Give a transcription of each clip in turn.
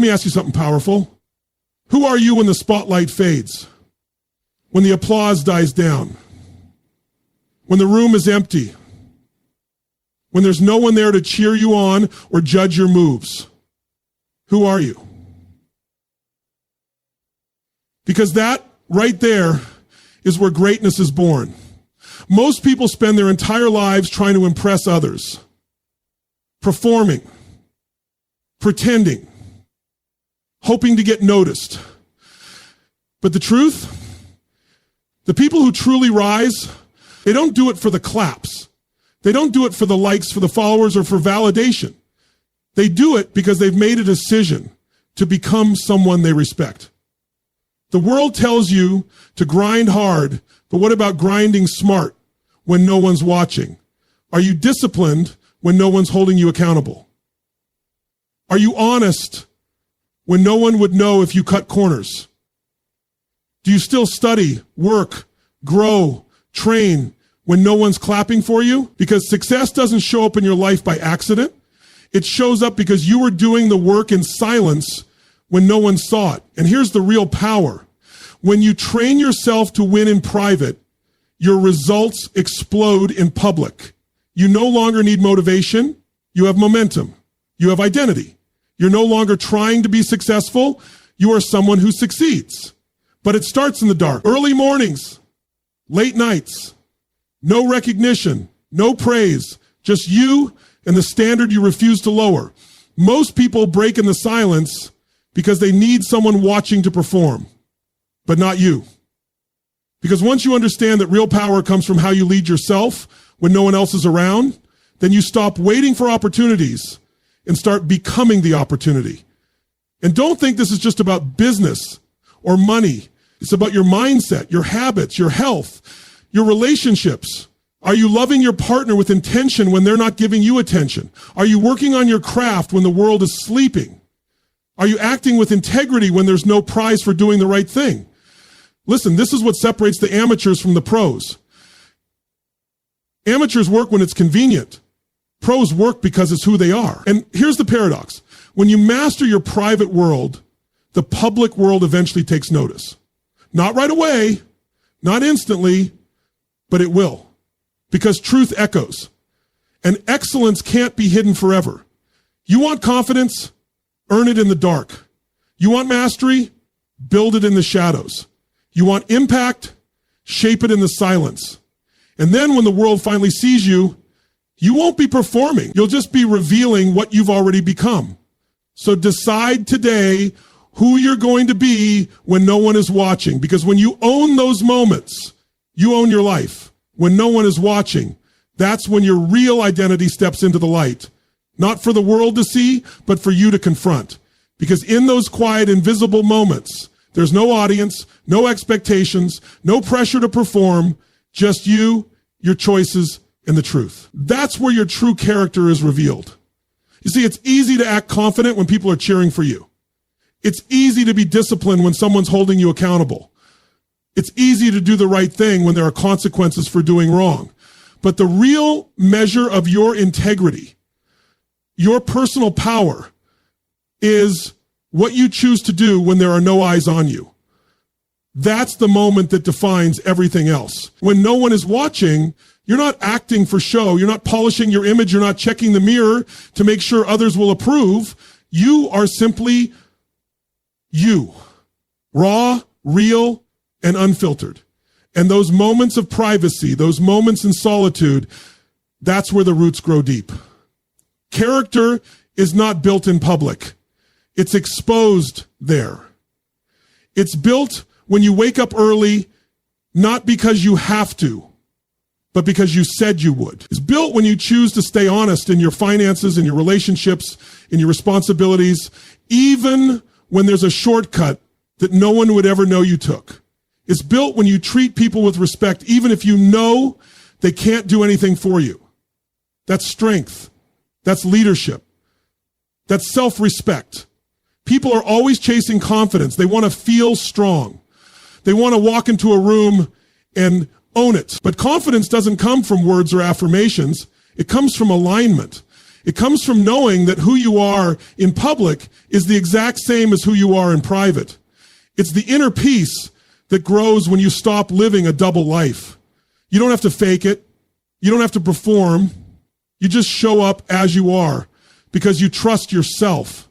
me ask you something powerful. Who are you when the spotlight fades? When the applause dies down? When the room is empty? When there's no one there to cheer you on or judge your moves? Who are you? Because that right there is where greatness is born. Most people spend their entire lives trying to impress others, performing, pretending, hoping to get noticed. But the truth, the people who truly rise, they don't do it for the claps. They don't do it for the likes, for the followers, or for validation. They do it because they've made a decision to become someone they respect. The world tells you to grind hard, but what about grinding smart when no one's watching? Are you disciplined when no one's holding you accountable? Are you honest when no one would know if you cut corners? Do you still study, work, grow, train when no one's clapping for you? Because success doesn't show up in your life by accident. It shows up because you were doing the work in silence when no one saw it. And here's the real power. When you train yourself to win in private, your results explode in public. You no longer need motivation. You have momentum. You have identity. You're no longer trying to be successful. You are someone who succeeds. But it starts in the dark. Early mornings, late nights, no recognition, no praise, just you and the standard you refuse to lower. Most people break in the silence because they need someone watching to perform, but not you. Because once you understand that real power comes from how you lead yourself when no one else is around, then you stop waiting for opportunities and start becoming the opportunity. And don't think this is just about business or money. It's about your mindset, your habits, your health, your relationships. Are you loving your partner with intention when they're not giving you attention? Are you working on your craft when the world is sleeping? Are you acting with integrity when there's no prize for doing the right thing? Listen, this is what separates the amateurs from the pros. Amateurs work when it's convenient. Pros work because it's who they are. And here's the paradox. When you master your private world, the public world eventually takes notice. Not right away, not instantly, but it will. Because truth echoes. And excellence can't be hidden forever. You want confidence? Earn it in the dark. You want mastery? Build it in the shadows. You want impact? Shape it in the silence. And then when the world finally sees you, you won't be performing. You'll just be revealing what you've already become. So decide today who you're going to be when no one is watching. Because when you own those moments, you own your life. When no one is watching, that's when your real identity steps into the light. Not for the world to see, but for you to confront. Because in those quiet, invisible moments, there's no audience, no expectations, no pressure to perform, just you, your choices, and the truth. That's where your true character is revealed. You see, it's easy to act confident when people are cheering for you. It's easy to be disciplined when someone's holding you accountable. It's easy to do the right thing when there are consequences for doing wrong. But the real measure of your integrity, your personal power, is what you choose to do when there are no eyes on you. That's the moment that defines everything else. When no one is watching, you're not acting for show. You're not polishing your image. You're not checking the mirror to make sure others will approve. You are simply you. Raw, real, and unfiltered. And those moments of privacy, those moments in solitude, that's where the roots grow deep. Character is not built in public. It's exposed there. It's built when you wake up early, not because you have to, but because you said you would. It's built when you choose to stay honest in your finances, in your relationships, in your responsibilities, even when there's a shortcut that no one would ever know you took. It's built when you treat people with respect, even if you know they can't do anything for you. That's strength. That's leadership. That's self-respect. People are always chasing confidence. They want to feel strong. They want to walk into a room and own it. But confidence doesn't come from words or affirmations. It comes from alignment. It comes from knowing that who you are in public is the exact same as who you are in private. It's the inner peace that grows when you stop living a double life. You don't have to fake it. You don't have to perform. You just show up as you are because you trust yourself.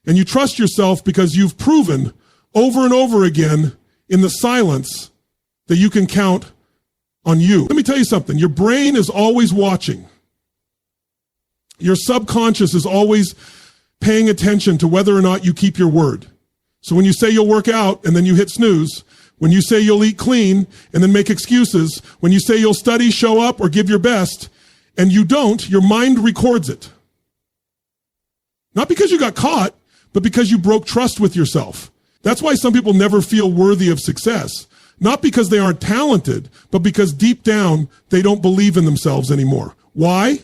And you trust yourself because you've proven over and over again in the silence that you can count on you. Let me tell you something. Your brain is always watching. Your subconscious is always paying attention to whether or not you keep your word. So when you say you'll work out and then you hit snooze, when you say you'll eat clean and then make excuses, when you say you'll study, show up, or give your best, and you don't, your mind records it. Not because you got caught, but because you broke trust with yourself. That's why some people never feel worthy of success. Not because they aren't talented, but because deep down, they don't believe in themselves anymore. Why?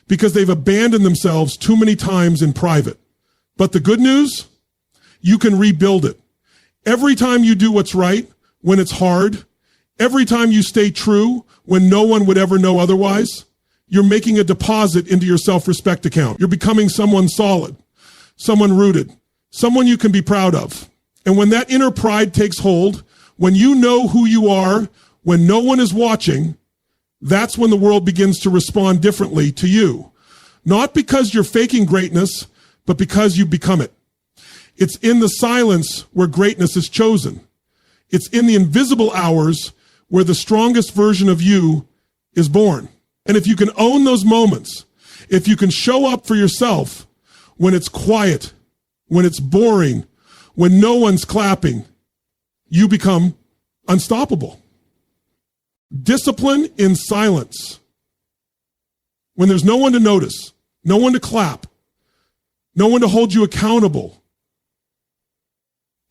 Because they've abandoned themselves too many times in private. But the good news, you can rebuild it. Every time you do what's right, when it's hard, every time you stay true, when no one would ever know otherwise, you're making a deposit into your self-respect account. You're becoming someone solid, someone rooted, someone you can be proud of. And when that inner pride takes hold, when you know who you are, when no one is watching, that's when the world begins to respond differently to you. Not because you're faking greatness, but because you become it. It's in the silence where greatness is chosen. It's in the invisible hours where the strongest version of you is born. And if you can own those moments, if you can show up for yourself when it's quiet, when it's boring, when no one's clapping, you become unstoppable. Discipline in silence. When there's no one to notice, no one to clap, no one to hold you accountable,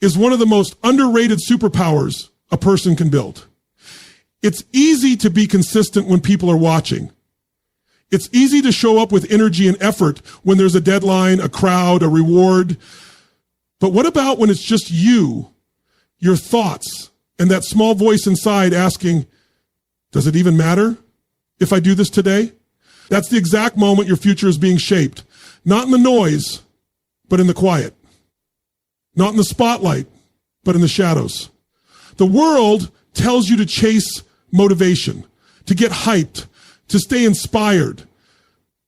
is one of the most underrated superpowers a person can build. It's easy to be consistent when people are watching. It's easy to show up with energy and effort when there's a deadline, a crowd, a reward. But what about when it's just you, your thoughts, and that small voice inside asking, does it even matter if I do this today? That's the exact moment your future is being shaped. Not in the noise, but in the quiet. Not in the spotlight, but in the shadows. The world tells you to chase motivation, to get hyped, to stay inspired.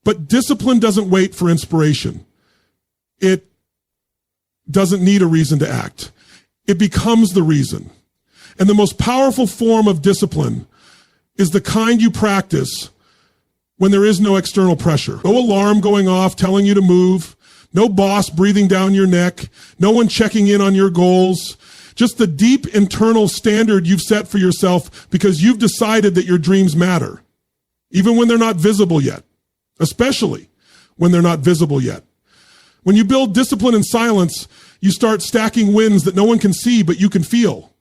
But discipline doesn't wait for inspiration. It doesn't need a reason to act. It becomes the reason. And the most powerful form of discipline is the kind you practice when there is no external pressure. No alarm going off telling you to move, no boss breathing down your neck, no one checking in on your goals, just the deep internal standard you've set for yourself because you've decided that your dreams matter, even when they're not visible yet, especially when they're not visible yet. When you build discipline in silence, you start stacking wins that no one can see, but you can feel.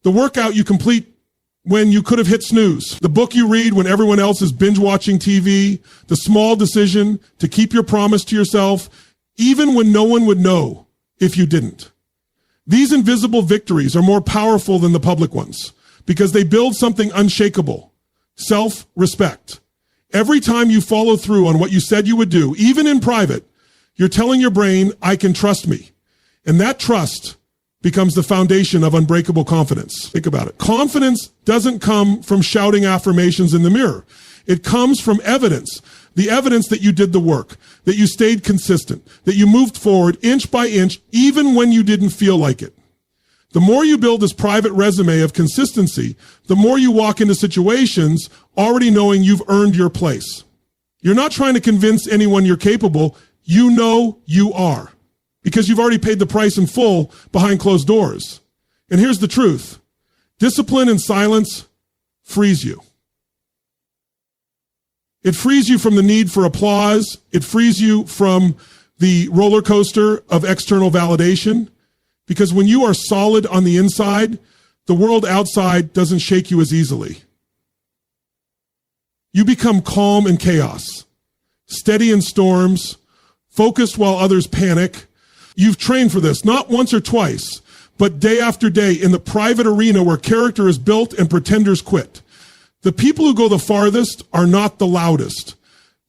The workout you complete when you could have hit snooze, the book you read when everyone else is binge watching TV, the small decision to keep your promise to yourself, even when no one would know if you didn't. These invisible victories are more powerful than the public ones because they build something unshakable, self-respect. Every time you follow through on what you said you would do, even in private, you're telling your brain, I can trust me. And that trust becomes the foundation of unbreakable confidence. Think about it. Confidence doesn't come from shouting affirmations in the mirror. It comes from evidence. The evidence that you did the work, that you stayed consistent, that you moved forward inch by inch, even when you didn't feel like it. The more you build this private resume of consistency, the more you walk into situations already knowing you've earned your place. You're not trying to convince anyone you're capable. You know you are because you've already paid the price in full behind closed doors. And here's the truth. Discipline and silence frees you. It frees you from the need for applause. It frees you from the roller coaster of external validation. Because when you are solid on the inside, the world outside doesn't shake you as easily. You become calm in chaos, steady in storms, focused while others panic. You've trained for this, not once or twice, but day after day in the private arena where character is built and pretenders quit. The people who go the farthest are not the loudest.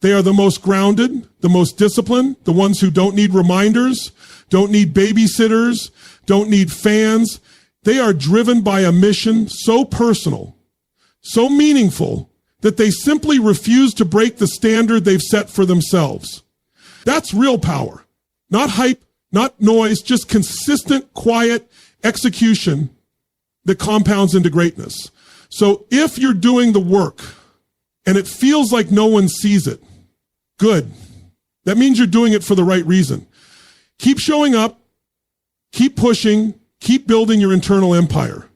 They are the most grounded, the most disciplined, the ones who don't need reminders, don't need babysitters, don't need fans. They are driven by a mission so personal, so meaningful, that they simply refuse to break the standard they've set for themselves. That's real power. Not hype, not noise, just consistent, quiet execution that compounds into greatness. So if you're doing the work and it feels like no one sees it, good. That means you're doing it for the right reason. Keep showing up, keep pushing, keep building your internal empire,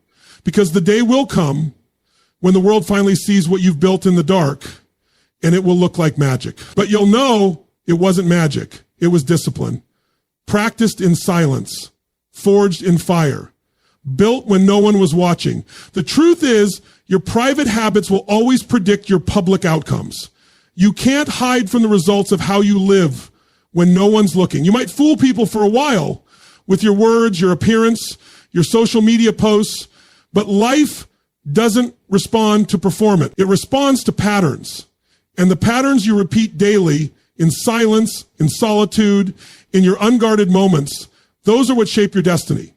because the day will come when the world finally sees what you've built in the dark, and it will look like magic. But you'll know it wasn't magic. It was discipline. Practiced in silence, forged in fire, built when no one was watching. The truth is, your private habits will always predict your public outcomes. You can't hide from the results of how you live when no one's looking. You might fool people for a while with your words, your appearance, your social media posts, but life doesn't respond to performance. It responds to patterns. And the patterns you repeat daily in silence, in solitude, in your unguarded moments, those are what shape your destiny.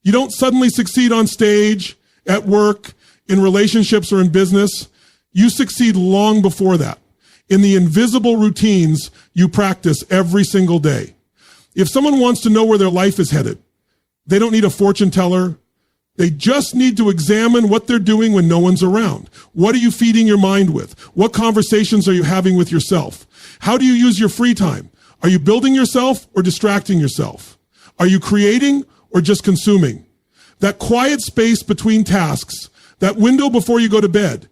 You don't suddenly succeed on stage, at work, in relationships, or in business. You succeed long before that, in the invisible routines you practice every single day. If someone wants to know where their life is headed, they don't need a fortune teller. They just need to examine what they're doing when no one's around. What are you feeding your mind with? What conversations are you having with yourself? How do you use your free time? Are you building yourself or distracting yourself? Are you creating or just consuming? That quiet space between tasks, that window before you go to bed,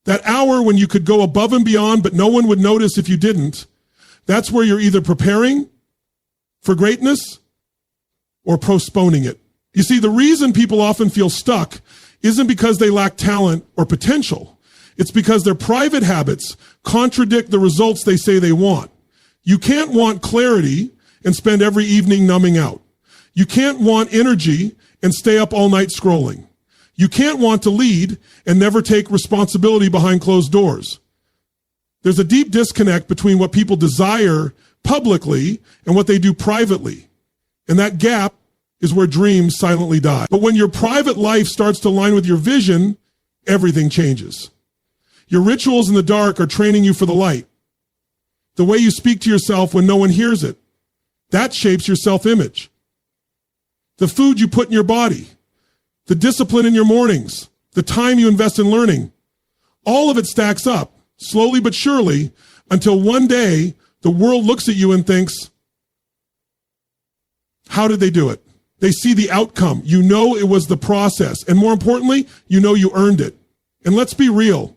that hour when you could go above and beyond but no one would notice if you didn't, that's where you're either preparing for greatness or postponing it. You see, the reason people often feel stuck isn't because they lack talent or potential. It's because their private habits contradict the results they say they want. You can't want clarity and spend every evening numbing out. You can't want energy and stay up all night scrolling. You can't want to lead and never take responsibility behind closed doors. There's a deep disconnect between what people desire publicly and what they do privately. And that gap is where dreams silently die. But when your private life starts to align with your vision, everything changes. Your rituals in the dark are training you for the light. The way you speak to yourself when no one hears it, that shapes your self-image. The food you put in your body, the discipline in your mornings, the time you invest in learning, all of it stacks up, slowly but surely, until one day the world looks at you and thinks, how did they do it? They see the outcome. You know it was the process. And more importantly, you know you earned it. And let's be real.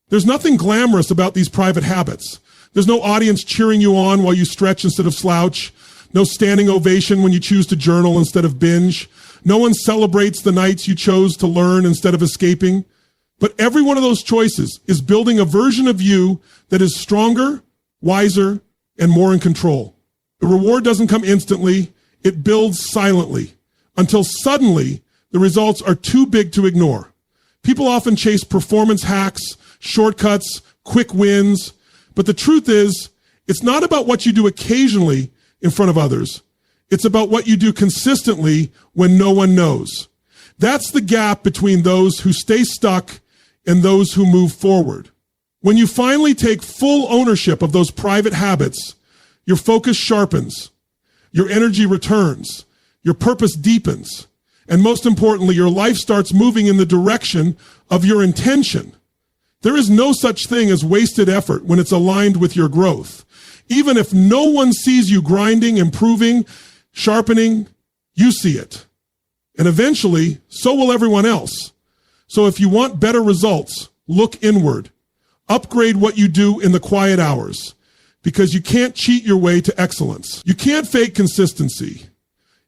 There's nothing glamorous about these private habits. There's no audience cheering you on while you stretch instead of slouch. No standing ovation when you choose to journal instead of binge. No one celebrates the nights you chose to learn instead of escaping. But every one of those choices is building a version of you that is stronger, wiser, and more in control. The reward doesn't come instantly. It builds silently until suddenly the results are too big to ignore. People often chase performance hacks, shortcuts, quick wins. But the truth is, it's not about what you do occasionally in front of others. It's about what you do consistently when no one knows. That's the gap between those who stay stuck and those who move forward. When you finally take full ownership of those private habits, your focus sharpens, your energy returns, your purpose deepens, and most importantly, your life starts moving in the direction of your intention. There is no such thing as wasted effort when it's aligned with your growth. Even if no one sees you grinding, improving, sharpening, you see it. And eventually, so will everyone else. So if you want better results, look inward. Upgrade what you do in the quiet hours, because you can't cheat your way to excellence. You can't fake consistency,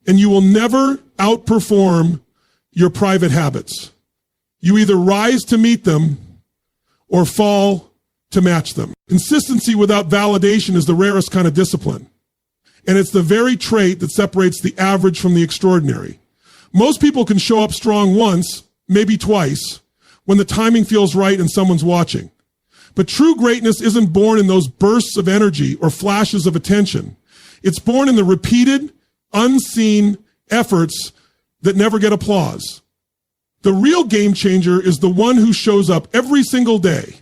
and you will never outperform your private habits. You either rise to meet them or fall to match them. Consistency without validation is the rarest kind of discipline. And it's the very trait that separates the average from the extraordinary. Most people can show up strong once, maybe twice, when the timing feels right and someone's watching. But true greatness isn't born in those bursts of energy or flashes of attention. It's born in the repeated, unseen efforts that never get applause. The real game changer is the one who shows up every single day,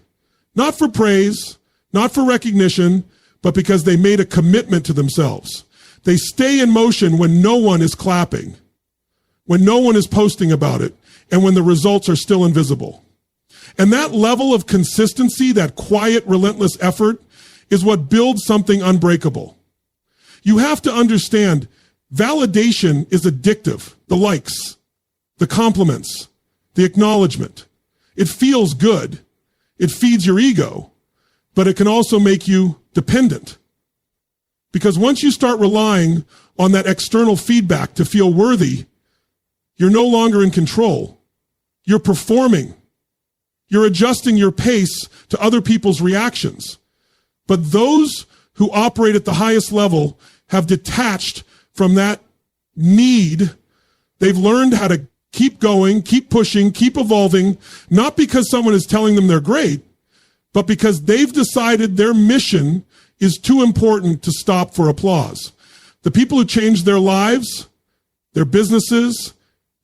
not for praise, not for recognition, but because they made a commitment to themselves. They stay in motion when no one is clapping, when no one is posting about it, and when the results are still invisible. And that level of consistency, that quiet, relentless effort, is what builds something unbreakable. You have to understand, validation is addictive. The likes, the compliments, the acknowledgement. It feels good. It feeds your ego, but it can also make you dependent. Because once you start relying on that external feedback to feel worthy, you're no longer in control. You're performing. You're adjusting your pace to other people's reactions. But those who operate at the highest level have detached from that need. They've learned how to keep going, keep pushing, keep evolving, not because someone is telling them they're great, but because they've decided their mission is too important to stop for applause. The people who change their lives, their businesses,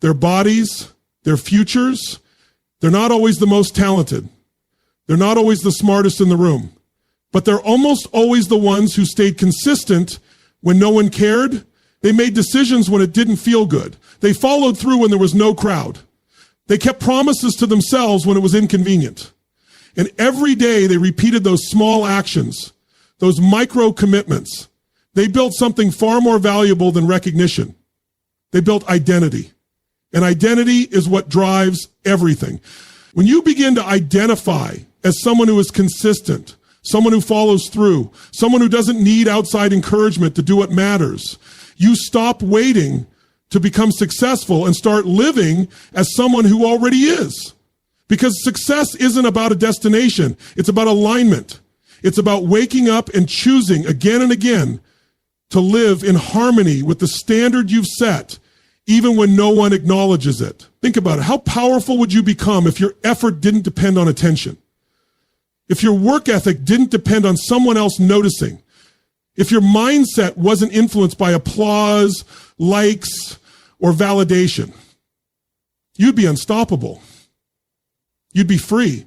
their bodies, their futures, they're not always the most talented. They're not always the smartest in the room, but they're almost always the ones who stayed consistent when no one cared. They made decisions when it didn't feel good. They followed through when there was no crowd. They kept promises to themselves when it was inconvenient. And every day they repeated those small actions, those micro commitments. They built something far more valuable than recognition. They built identity. And identity is what drives everything. When you begin to identify as someone who is consistent, someone who follows through, someone who doesn't need outside encouragement to do what matters, you stop waiting to become successful and start living as someone who already is. Because success isn't about a destination. It's about alignment. It's about waking up and choosing again and again to live in harmony with the standard you've set, even when no one acknowledges it. Think about it. How powerful would you become if your effort didn't depend on attention? If your work ethic didn't depend on someone else noticing? If your mindset wasn't influenced by applause, likes, or validation? You'd be unstoppable. You'd be free.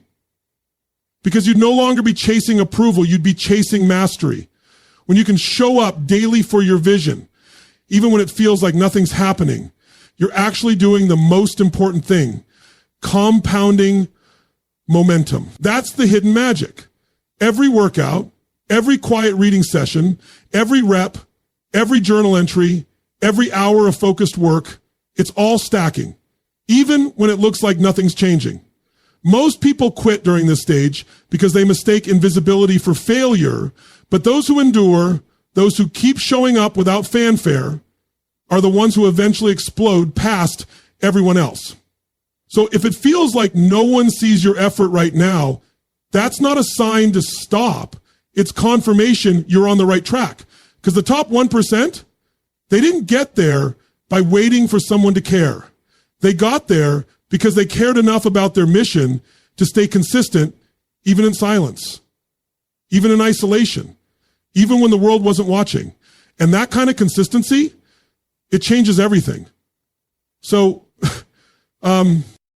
Because you'd no longer be chasing approval, you'd be chasing mastery. When you can show up daily for your vision, even when it feels like nothing's happening, you're actually doing the most important thing, compounding momentum. That's the hidden magic. Every workout, every quiet reading session, every rep, every journal entry, every hour of focused work, it's all stacking, even when it looks like nothing's changing. Most people quit during this stage because they mistake invisibility for failure, but those who endure, those who keep showing up without fanfare, are the ones who eventually explode past everyone else. So if it feels like no one sees your effort right now, that's not a sign to stop. It's confirmation you're on the right track. Because the top 1%, they didn't get there by waiting for someone to care. They got there because they cared enough about their mission to stay consistent, even in silence, even in isolation, even when the world wasn't watching. And that kind of consistency, it changes everything. So